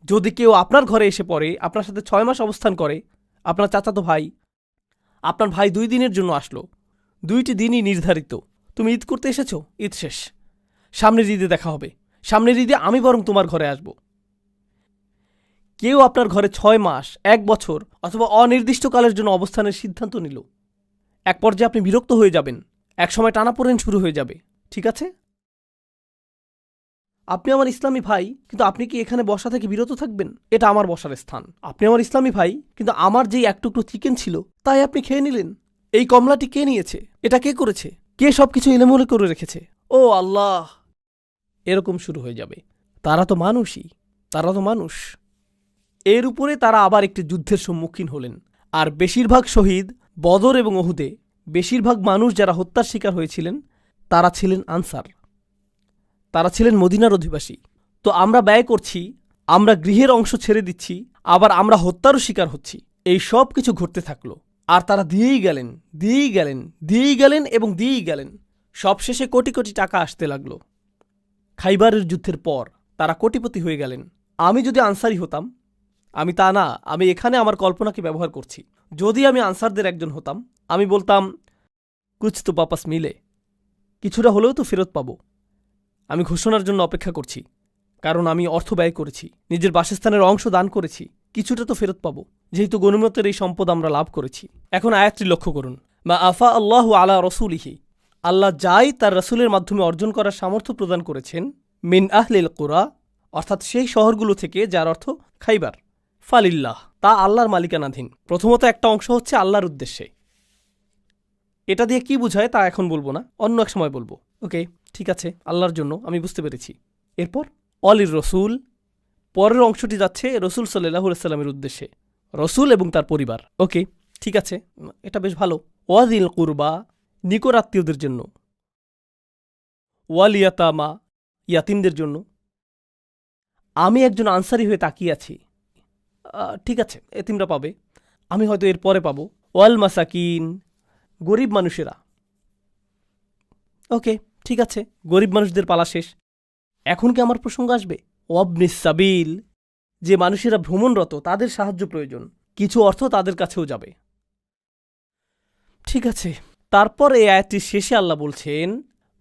যদি কেউ আপনার ঘরে এসে পড়ে, আপনার সাথে 6 মাস অবস্থান করে, আপনার চাচাতো ভাই, আপনার ভাই 2 দিনের জন্য আসলো, 2টি দিনই নির্ধারিত। তুমি ঈদ করতে এসেছো, ঈদ শেষ, সামনের ঈদে দেখা হবে, সামনের ঈদে আমি বরং তোমার ঘরে আসব। কেউ আপনার ঘরে 6 মাস, 1 বছর অথবা অনির্দিষ্টকালের জন্য অবস্থানের সিদ্ধান্ত নিল। এক পর্যায়ে আপনি বিরক্ত হয়ে যাবেন, একসময় টানাপোড়েন শুরু হয়ে যাবে। ঠিক আছে, আপনি আমার ইসলামী ভাই, কিন্তু আপনি কি এখানে বসা থেকে বিরত থাকবেন? এটা আমার বসার স্থান। আপনি আমার ইসলামী ভাই, কিন্তু আমার যেই এক টুকরো চিকেন ছিল তাই আপনি খেয়ে নিলেন। এই কমলাটি কে নিয়েছে? এটা কে করেছে? কে সবকিছু এলোমেলো করে রেখেছে? ও আল্লাহ! এরকম শুরু হয়ে যাবে। তারা তো মানুষই, তারা তো মানুষ। এর উপরে তারা আবার একটি যুদ্ধের সম্মুখীন হলেন। আর বেশিরভাগ শহীদ বদর এবং উহুদে, বেশিরভাগ মানুষ যারা হত্যার শিকার হয়েছিলেন তারা ছিলেন আনসার, তারা ছিলেন মদিনার অধিবাসী। তো আমরা ব্যয় করছি, আমরা গৃহের অংশ ছেড়ে দিচ্ছি, আবার আমরা হত্যারও শিকার হচ্ছি। এই সব কিছু ঘটতে থাকলো, আর তারা দিয়েই গেলেন, দিয়েই গেলেন, দিয়েই গেলেন এবং দিয়েই গেলেন। সবশেষে কোটি কোটি টাকা আসতে লাগলো। খাইবারের যুদ্ধের পর তারা কোটিপতি হয়ে গেলেন। আমি যদি আনসারি হতাম, আমি তা না, আমি এখানে আমার কল্পনাকে ব্যবহার করছি, যদি আমি আনসারদের একজন হতাম, আমি বলতাম কুছ তো বাপাস মিলে, কিছুটা হলেও তো ফেরত পাবো। আমি ঘোষণার জন্য অপেক্ষা করছি, কারণ আমি অর্থ ব্যয় করেছি, নিজের বাসস্থানের অংশ দান করেছি, কিছুটা তো ফেরত পাবো, যেহেতু গনিমতের এই সম্পদ আমরা লাভ করেছি। এখন আয়াতটি লক্ষ্য করুন, মা আফা আল্লাহু আলা রসুলিহি, আল্লাহ যাই তার রসুলের মাধ্যমে অর্জন করার সামর্থ্য প্রদান করেছেন, মিন আহলিল কুরা, অর্থাৎ সেই শহরগুলো থেকে, যার অর্থ খাইবার, ফালিল্লাহ, তা আল্লাহর মালিকানাধীন। প্রথমত একটা অংশ হচ্ছে আল্লাহর উদ্দেশ্যে। এটা দিয়ে কি বোঝায় তা এখন বলবো না, অন্য এক সময় বলবো। ওকে, ঠিক আছে, আল্লাহর জন্য, আমি বুঝতে পেরেছি। এরপর অলির রসুল, পরের অংশটি যাচ্ছে রসুল সাল্লাল্লাহু আলাইহি সাল্লামের উদ্দেশ্যে, রসুল এবং তার পরিবার। ওকে, ঠিক আছে, এটা বেশ ভালো। ওয়াদিল কুরবা, নিকট আত্মীয়দের জন্য। ওয়াল ইয়াতামা, ইয়াতিমদের জন্য। আমি একজন আনসারি হয়ে তাকিয়ে আছি, ঠিক আছে, এতিমরা পাবে, আমি হয়তো এর পরে পাবো। ওয়াল মাসাকিন, গরিব মানুষেরা। ওকে, ঠিক আছে, গরিব মানুষদের পালা শেষ। এখন কি আমার প্রসঙ্গ আসবে? ওয়াবনিস সাবিল, যে মানুষেরা ভ্রমণরত, তাদের সাহায্য প্রয়োজন, কিছু অর্থ তাদের কাছেও যাবে। ঠিক আছে, তারপর এই আয়াতটির শেষে আল্লাহ বলছেন,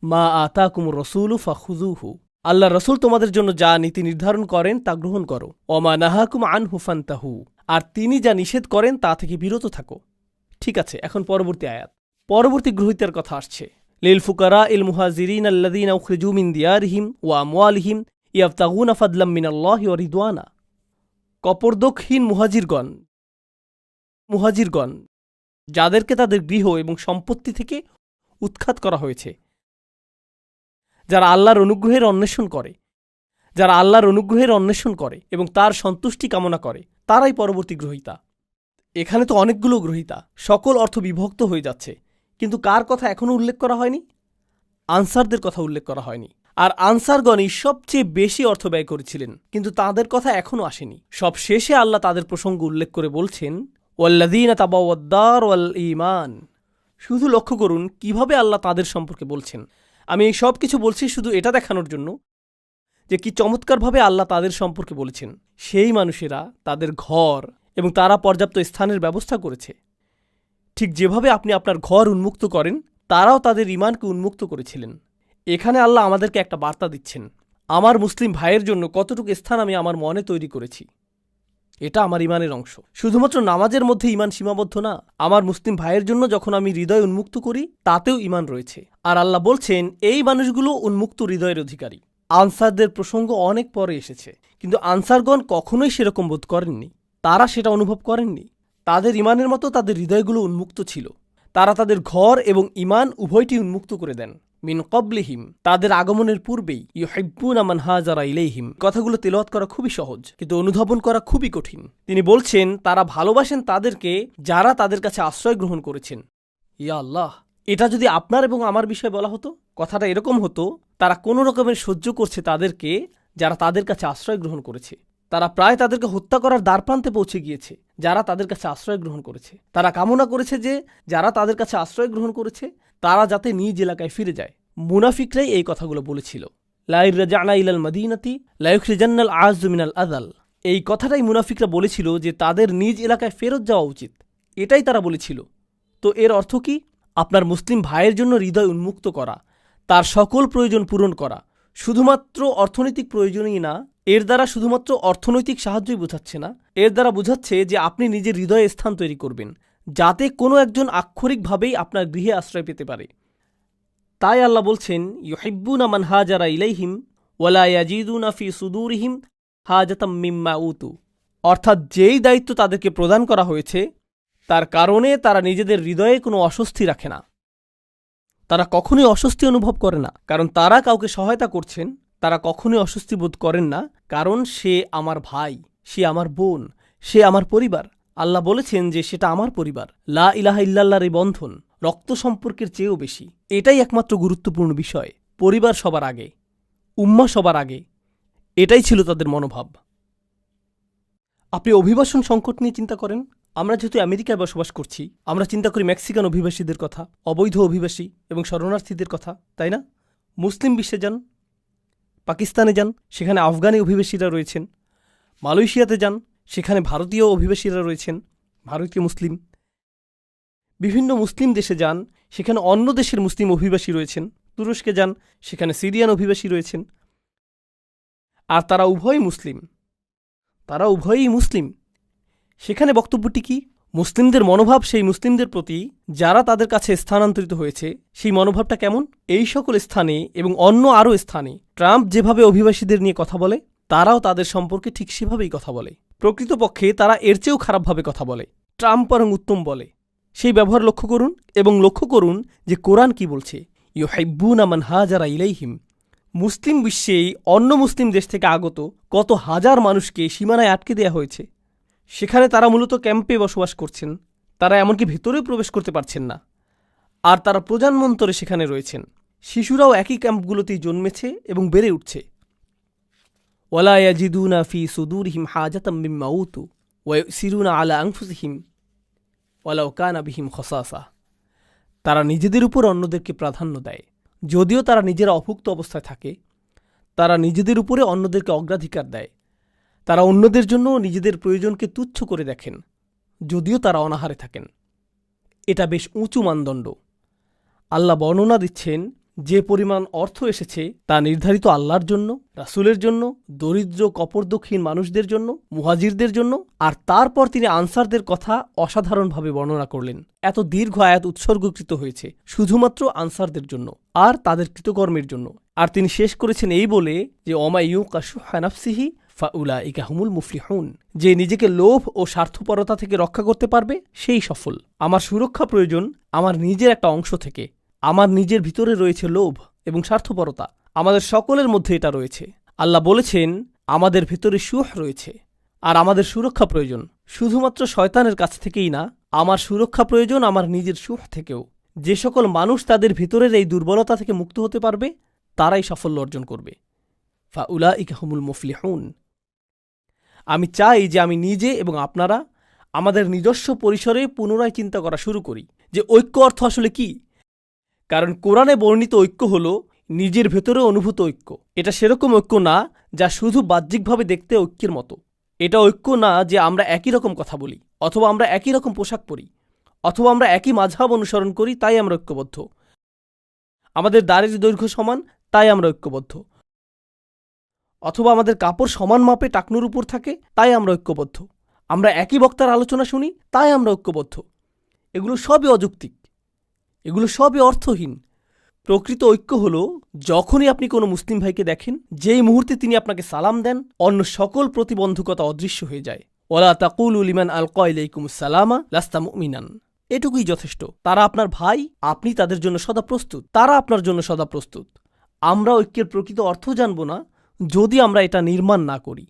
মা আতাকুমুর রসুলু ফাখুযুহু, আল্লাহ রসুল তোমাদের জন্য যা নীতি নির্ধারণ করেন তা গ্রহণ করো। ওমা নাহাকুম আনহু ফান্তাহু, আর তিনি যা নিষেধ করেন তা থেকে বিরত থাকো। ঠিক আছে, এখন পরবর্তী আয়াত, পরবর্তী গ্রহীতার কথা আসছে। লিল ফুকারা ইল মুহাজিরিন আল্লাযীনা উখরিজু মিন দিয়ারিহিম ওয়া আমওয়ালিহিম ইয়াবতাগুনা ফাদলাম মিনাল্লাহি ওয়া রিদওয়ানা, কপরদকহীন মুহাজিরগণ, যাদেরকে তাদের গৃহ এবং সম্পত্তি থেকে উৎখাত করা হয়েছে, যারা আল্লাহর অনুগ্রহের অন্বেষণ করে এবং তার সন্তুষ্টি কামনা করে, তারাই পরবর্তী গ্রহীতা। এখানে তো অনেকগুলো গ্রহীতা, সকল অর্থ বিভক্ত হয়ে যাচ্ছে, কিন্তু কার কথা এখনও উল্লেখ করা হয়নি? আনসারদের কথা উল্লেখ করা হয়নি। আর আনসারগণই সবচেয়ে বেশি অর্থ ব্যয় করেছিলেন, কিন্তু তাদের কথা এখনও আসেনি। সব শেষে আল্লাহ তাদের প্রসঙ্গ উল্লেখ করে বলছেন, ওয়াল্লাযীনা তাবাওয়াদ-দার ওয়াল ঈমান। শুধু লক্ষ্য করুন কিভাবে আল্লাহ তাদের সম্পর্কে বলছেন। আমি এই সব কিছু বলছি শুধু এটা দেখানোর জন্য যে কি চমৎকারভাবে আল্লাহ তাদের সম্পর্কে বলেছেন। সেই মানুষেরা, তাদের ঘর এবং তারা পর্যাপ্ত স্থানের ব্যবস্থা করেছে। ঠিক যেভাবে আপনি আপনার ঘর উন্মুক্ত করেন, তারাও তাদের ঈমানকে উন্মুক্ত করেছিলেন। এখানে আল্লাহ আমাদেরকে একটা বার্তা দিচ্ছেন, আমার মুসলিম ভাইয়ের জন্য কতটুকু স্থান আমি আমার মনে তৈরি করেছি, এটা আমার ঈমানের অংশ। শুধুমাত্র নামাজের মধ্যে ঈমান সীমাবদ্ধ না, আমার মুসলিম ভাইয়ের জন্য যখন আমি হৃদয় উন্মুক্ত করি, তাতেও ঈমান রয়েছে। আর আল্লাহ বলছেন, এই মানুষগুলো উন্মুক্ত হৃদয়ের অধিকারী। আনসারদের প্রসঙ্গ অনেক পরে এসেছে, কিন্তু আনসারগণ কখনোই সেরকম বোধ করেননি, তারা সেটা অনুভব করেননি। তাদের ঈমানের মতো তাদের হৃদয়গুলো উন্মুক্ত ছিল। তারা তাদের ঘর এবং ঈমান উভয়টি উন্মুক্ত করে দেন। মিন ক্বাবলিহিম, তাদের আগমনের পূর্বেই, ইউহিব্বুনা মান হাজারা ইলাইহিম। কথাগুলো তেলাওয়াত করা খুবই সহজ, কিন্তু অনুধাবন করা খুবই কঠিন। তিনি বলছেন, তারা ভালোবাসেন তাদেরকে যারা তাদের কাছে আশ্রয় গ্রহণ করেছেন। ইয়া আল্লাহ, এটা যদি আপনার এবং আমার বিষয়ে বলা হতো, কথাটা এরকম হতো, তারা কোনো রকমের সহ্য করছে তাদেরকে যারা তাদের কাছে আশ্রয় গ্রহণ করেছে। তারা প্রায় তাদেরকে হত্যা করার দ্বারপ্রান্তে পৌঁছে গিয়েছে যারা তাদের কাছে আশ্রয় গ্রহণ করেছে। তারা কামনা করেছে যে যারা তাদের কাছে আশ্রয় গ্রহণ করেছে তারা যাতে নিজ এলাকায় ফিরে যায়। মুনাফিকরাই এই কথাগুলো বলেছিল, লা ইরজানা ইলাল মাদিনাতি লা ইখরিজান্নাল আযু মিনাল আযাল। এই কথাটাই মুনাফিকরা বলেছিল যে তাদের নিজ এলাকায় ফেরত যাওয়া উচিত, এটাই তারা বলেছিল। তো এর অর্থ কি? আপনার মুসলিম ভাইয়ের জন্য হৃদয় উন্মুক্ত করা, তার সকল প্রয়োজন পূরণ করা, শুধুমাত্র অর্থনৈতিক প্রয়োজনই না, এর দ্বারা শুধুমাত্র অর্থনৈতিক সাহায্যই বোঝাচ্ছে না, এর দ্বারা বোঝাচ্ছে যে আপনি নিজের হৃদয়ে স্থান তৈরি করবেন, যাতে কোনো একজন আক্ষরিকভাবেই আপনার গৃহে আশ্রয় পেতে পারে। তাই আল্লাহ বলছেন, ইউহিব্বুনা মান হাজারা ইলাইহিম ওয়ালা ইয়াজিদুনা ফি সুদুরিহিম হাজাতাম মিম্মা উতু। অর্থাৎ যেই দায়িত্ব তাদেরকে প্রদান করা হয়েছে তার কারণে তারা নিজেদের হৃদয়ে কোনো অস্বস্তি রাখে না। তারা কখনোই অস্বস্তি অনুভব করে না, কারণ তারা কাউকে সহায়তা করছেন। তারা কখনোই অস্বস্তি বোধ করেন না, কারণ সে আমার ভাই, সে আমার বোন, সে আমার পরিবার, আল্লাহ বলেছেন যে সেটা আমার পরিবার। লা ইলাহা ইল্লাল্লাহর এই বন্ধন রক্ত সম্পর্কের চেয়েও বেশি। এটাই একমাত্র গুরুত্বপূর্ণ বিষয়। পরিবার সবার আগে, উম্মাহ সবার আগে, এটাই ছিল তাদের মনোভাব। আপনি অভিবাসন সংকট নিয়ে চিন্তা করেন। আমরা যেহেতু আমেরিকায় বসবাস করছি, আমরা চিন্তা করি মেক্সিকান অভিবাসীদের কথা, অবৈধ অভিবাসী এবং শরণার্থীদের কথা, তাই না? মুসলিম বিশ্বে যান, পাকিস্তানে যান, সেখানে আফগানি অভিবাসীরা রয়েছেন। মালয়েশিয়াতে যান, সেখানে ভারতীয় অভিবাসীরা রয়েছেন, ভারতীয় মুসলিম। বিভিন্ন মুসলিম দেশে যান, সেখানে অন্য দেশের মুসলিম অভিবাসী রয়েছেন। তুরস্কে যান, সেখানে সিরিয়ান অভিবাসী রয়েছেন। আর তারা উভয়ই মুসলিম, তারা উভয়ই মুসলিম। সেখানে বক্তব্যটি কি? মুসলিমদের মনোভাব সেই মুসলিমদের প্রতি যারা তাদের কাছে স্থানান্তরিত হয়েছে, সেই মনোভাবটা কেমন? এই সকল স্থানে এবং অন্য আরও স্থানে ট্রাম্প যেভাবে অভিবাসীদের নিয়ে কথা বলে, তারাও তাদের সম্পর্কে ঠিক সেভাবেই কথা বলে। প্রকৃতপক্ষে তারা এর চেয়েও খারাপভাবে কথা বলে। ট্রাম্প বরং উত্তম বলে। সেই ব্যবহার লক্ষ্য করুন এবং লক্ষ্য করুন যে কোরআন কি বলছে। ইউহিব্বুনা মান হাজারা ইলাইহিম। মুসলিম বিশ্বেই অন্য মুসলিম দেশ থেকে আগত কত হাজার মানুষকে সীমানায় আটকে দেয়া হয়েছে। সেখানে তারা মূলত ক্যাম্পে বসবাস করছেন। তারা এমনকি ভেতরেও প্রবেশ করতে পারছেন না। আর তারা প্রজন্মান্তরে সেখানে রয়েছেন। শিশুরাও একই ক্যাম্পগুলোতেই জন্মেছে এবং বেড়ে উঠছে। ওয়ালা ইয়াজিদুনা ফি সুদুরিহিম হাজাতাম মিম্মা উতু ওয়া ইউসিরুনা আলা আনফুসিহিম ওয়ালাউ কানা বিহিম খাসাসা। তারা নিজেদের উপর অন্যদেরকে প্রাধান্য দেয়। যদিও তারা নিজেরা অভুক্ত অবস্থায় থাকে, তারা নিজেদের উপরে অন্যদেরকে অগ্রাধিকার দেয়। তারা অন্যদের জন্য নিজেদের প্রয়োজনকে তুচ্ছ করে দেখেন, যদিও তারা অনাহারে থাকেন। এটা বেশ উঁচু মানদণ্ড। আল্লাহ বর্ণনা দিচ্ছেন যে পরিমাণ অর্থ এসেছে তা নির্ধারিত আল্লাহর জন্য, রাসূলের জন্য, দরিদ্র কপরদক্ষহীন মানুষদের জন্য, মুহাজিরদের জন্য। আর তারপর তিনি আনসারদের কথা অসাধারণভাবে বর্ণনা করলেন। এত দীর্ঘ আয়াত উৎসর্গকৃত হয়েছে শুধুমাত্র আনসারদের জন্য আর তাদের কৃতকর্মের জন্য। আর তিনি শেষ করেছেন এই বলে যে ওমা ইউকা শুহা নাফসিহি ফাউলাইকা হুমুল মুফলিহুন। যে নিজেকে লোভ ও স্বার্থপরতা থেকে রক্ষা করতে পারবে সেই সফল। আমার সুরক্ষা প্রয়োজন আমার নিজের একটা অংশ থেকে। আমার নিজের ভিতরে রয়েছে লোভ এবং স্বার্থপরতা। আমাদের সকলের মধ্যে এটা রয়েছে। আল্লাহ বলেছেন আমাদের ভেতরে সুহ রয়েছে আর আমাদের সুরক্ষা প্রয়োজন শুধুমাত্র শয়তানের কাছ থেকেই না, আমার সুরক্ষা প্রয়োজন আমার নিজের সুহ থেকেও। যে সকল মানুষ তাদের ভিতরের এই দুর্বলতা থেকে মুক্ত হতে পারবে তারাই সাফল্য অর্জন করবে। ফাউলাইকা হুমুল মুফলিহুন। আমি চাই যে আমি নিজে এবং আপনারা আমাদের নিজস্ব পরিসরে পুনরায় চিন্তা করা শুরু করি যে ঐক্য অর্থ আসলে কি। কারণ কোরআনে বর্ণিত ঐক্য হল নিজের ভেতরে অনুভূত ঐক্য। এটা সেরকম ঐক্য না যা শুধু বাহ্যিকভাবে দেখতে ঐক্যের মতো। এটা ঐক্য না যে আমরা একই রকম কথা বলি, অথবা আমরা একই রকম পোশাক পরি, অথবা আমরা একই মাযহাব অনুসরণ করি তাই আমরা ঐক্যবদ্ধ, আমাদের দাড়ির দৈর্ঘ্য সমান তাই আমরা ঐক্যবদ্ধ, অথবা আমাদের কাপড় সমান মাপে টাকনুর উপর থাকে তাই আমরা ঐক্যবদ্ধ, আমরা একই বক্তার আলোচনা শুনি তাই আমরা ঐক্যবদ্ধ। এগুলো সবই অযৌক্তিক, এগুলো সবই অর্থহীন। প্রকৃত ঐক্য হল যখনই আপনি কোনো মুসলিম ভাইকে দেখেন, যেই মুহূর্তে তিনি আপনাকে সালাম দেন, অন্য সকল প্রতিবন্ধকতা অদৃশ্য হয়ে যায়। ওয়ালা তাকুলু লিমান আলকা ইলাইকুমুস সালামা লাস্তা মুমিনান। এটুকুই যথেষ্ট। তারা আপনার ভাই, আপনি তাদের জন্য সদা প্রস্তুত, তারা আপনার জন্য সদা প্রস্তুত। আমরা ঐক্যের প্রকৃত অর্থ জানব না যদি আমরা এটা নির্মাণ না করি,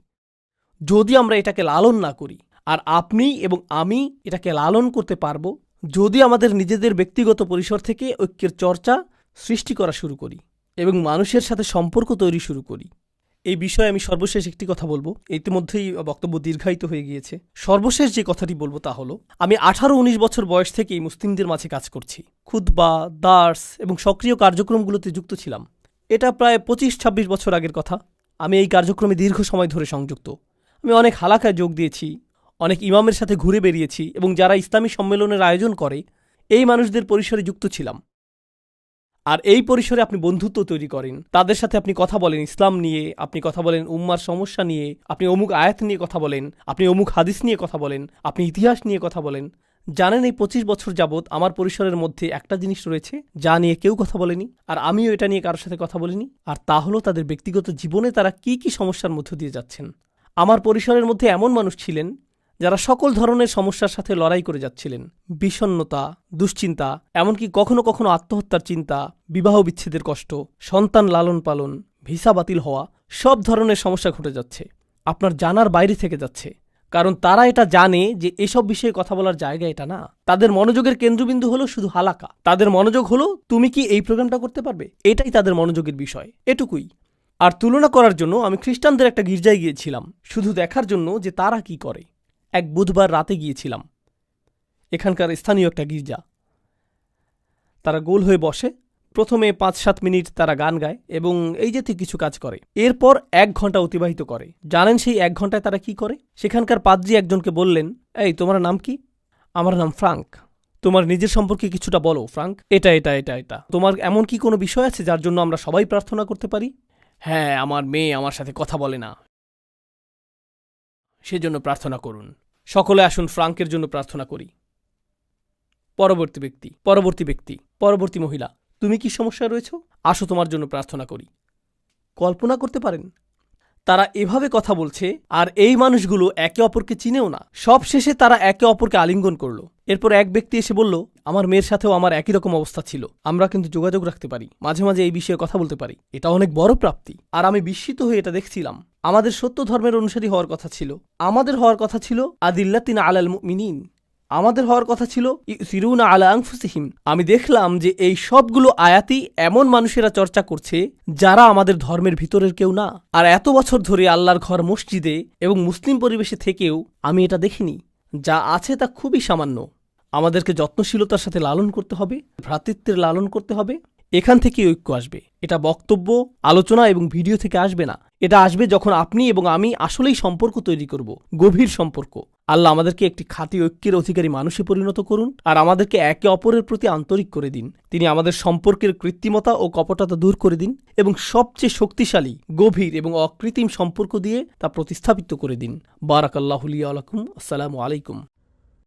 যদি আমরা এটাকে লালন না করি। আর আপনি এবং আমি এটাকে লালন করতে পারব যদি আমাদের নিজেদের ব্যক্তিগত পরিসর থেকে ঐক্যের চর্চা সৃষ্টি করা শুরু করি এবং মানুষের সাথে সম্পর্ক তৈরি শুরু করি। এই বিষয়ে আমি সর্বশেষ একটি কথা বলবো। ইতিমধ্যেই বক্তব্য দীর্ঘায়িত হয়ে গিয়েছে। সর্বশেষ যে কথাটি বলবো তা হলো, আমি 18-19 বছর বয়স থেকেই মুসলিমদের মাঝে কাজ করছি। খুতবা, দার্স এবং সক্রিয় কার্যক্রমগুলোতে যুক্ত ছিলাম। এটা প্রায় 25-26 বছর আগের কথা। আমি এই কার্যক্রমে দীর্ঘ সময় ধরে সংযুক্ত। আমি অনেক হালাকায় যোগ দিয়েছি, অনেক ইমামের সাথে ঘুরে বেরিয়েছি এবং যারা ইসলামী সম্মেলনের আয়োজন করে এই মানুষদের পরিসরে যুক্ত ছিলাম। আর এই পরিসরে আপনি বন্ধুত্ব তৈরি করেন, তাদের সাথে আপনি কথা বলেন ইসলাম নিয়ে, আপনি কথা বলেন উম্মার সমস্যা নিয়ে, আপনি অমুক আয়াত নিয়ে কথা বলেন, আপনি অমুক হাদিস নিয়ে কথা বলেন, আপনি ইতিহাস নিয়ে কথা বলেন। জানেন এই 25 বছর যাবৎ আমার পরিসরের মধ্যে একটা জিনিস রয়েছে যা নিয়ে কেউ কথা বলেনি, আর আমিও এটা নিয়ে কারোর সাথে কথা বলিনি। আর তা হলো তাদের ব্যক্তিগত জীবনে তারা কি কি সমস্যার মধ্য দিয়ে যাচ্ছেন। আমার পরিসরের মধ্যে এমন মানুষ ছিলেন যারা সকল ধরনের সমস্যার সাথে লড়াই করে যাচ্ছিলেন। বিষণ্ণতা, দুশ্চিন্তা, এমনকি কখনো কখনো আত্মহত্যার চিন্তা, বিবাহ বিচ্ছেদের কষ্ট, সন্তান লালন পালন, ভিসা বাতিল হওয়া, সব ধরনের সমস্যা ঘটে যাচ্ছে। আপনার জানার বাইরে থেকে যাচ্ছে। কারণ তারা এটা জানে যে এসব বিষয়ে কথা বলার জায়গা এটা না। তাদের মনোযোগের কেন্দ্রবিন্দু হলো শুধু হালাকা। তাদের মনোযোগ হলো তুমি কি এই প্রোগ্রামটা করতে পারবে, এটাই তাদের মনোযোগের বিষয়, এটুকুই। আর তুলনা করার জন্য আমি খ্রিস্টানদের একটা গির্জায় গিয়েছিলাম, শুধু দেখার জন্য যে তারা কি করে। এক বুধবার রাতে গিয়েছিলাম, এখানকার স্থানীয় একটা গির্জা। তারা গোল হয়ে বসে, প্রথমে 5-7 মিনিট তারা গান গায় এবং এই জাতীয় কিছু কাজ করে। এরপর 1 ঘন্টা অতিবাহিত করে। জানেন সেই 1 ঘন্টায় তারা কি করে? সেখানকার পাদ্রী একজনকে বললেন, এই তোমার নাম কি? আমার নাম ফ্রাঙ্ক। তোমার নিজের সম্পর্কে কিছুটা বলো ফ্রাঙ্ক। এটা এটা এটা এটা তোমার এমন কি কোনো বিষয় আছে যার জন্য আমরা সবাই প্রার্থনা করতে পারি? হ্যাঁ, আমার মেয়ে আমার সাথে কথা বলে না, সেজন্য প্রার্থনা করুন। সকলে আসুন ফ্রাঙ্কের জন্য প্রার্থনা করি। পরবর্তী ব্যক্তি, পরবর্তী মহিলা, তুমি কি সমস্যায় রয়েছ? আসো তোমার জন্য প্রার্থনা করি। কল্পনা করতে পারেন তারা এভাবে কথা বলছে, আর এই মানুষগুলো একে অপরকে চিনেও না। সব শেষে তারা একে অপরকে আলিঙ্গন করলো। এরপর এক ব্যক্তি এসে বলল, আমার মেয়ের সাথেও আমার একই রকম অবস্থা ছিল, আমরা কিন্তু যোগাযোগ রাখতে পারি, মাঝে মাঝে এই বিষয়ে কথা বলতে পারি, এটা অনেক বড় প্রাপ্তি। আর আমি বিস্মিত হয়ে এটা দেখছিলাম। আমাদের সত্য ধর্মের অনুসারী হওয়ার কথা ছিল, আমাদের হওয়ার কথা ছিল আদিল্লাতিনা আলাল মুমিনিন, আমাদের হওয়ার কথা ছিল ইউসিরুনা আলা আনফুসিহিম। আমি দেখলাম যে এই সবগুলো আয়াতই এমন মানুষেরা চর্চা করছে যারা আমাদের ধর্মের ভিতরের কেউ না। আর এত বছর ধরে আল্লাহর ঘর মসজিদে এবং মুসলিম পরিবেশে থেকেও আমি এটা দেখিনি। যা আছে তা খুবই সামান্য। আমাদেরকে যত্নশীলতার সাথে লালন করতে হবে, ভ্রাতৃত্বের লালন করতে হবে। এখান থেকেই ঐক্য আসবে। এটা বক্তব্য, আলোচনা এবং ভিডিও থেকে আসবে না। এটা আসবে যখন আপনি এবং আমি আসলেই সম্পর্ক তৈরি করব, গভীর সম্পর্ক। আল্লাহ আমাদেরকে একটি খাঁটি ঐক্যের অধিকারী মানুষে পরিণত করুন, আর আমাদেরকে একে অপরের প্রতি আন্তরিক করে দিন। তিনি আমাদের সম্পর্কের কৃত্রিমতা ও কপটতা দূর করে দিন এবং সবচেয়ে শক্তিশালী, গভীর এবং অকৃত্রিম সম্পর্ক দিয়ে তা প্রতিস্থাপিত করে দিন। বারাকাল্লাহু লি ওয়া লাকুম। আসসালামু আলাইকুম।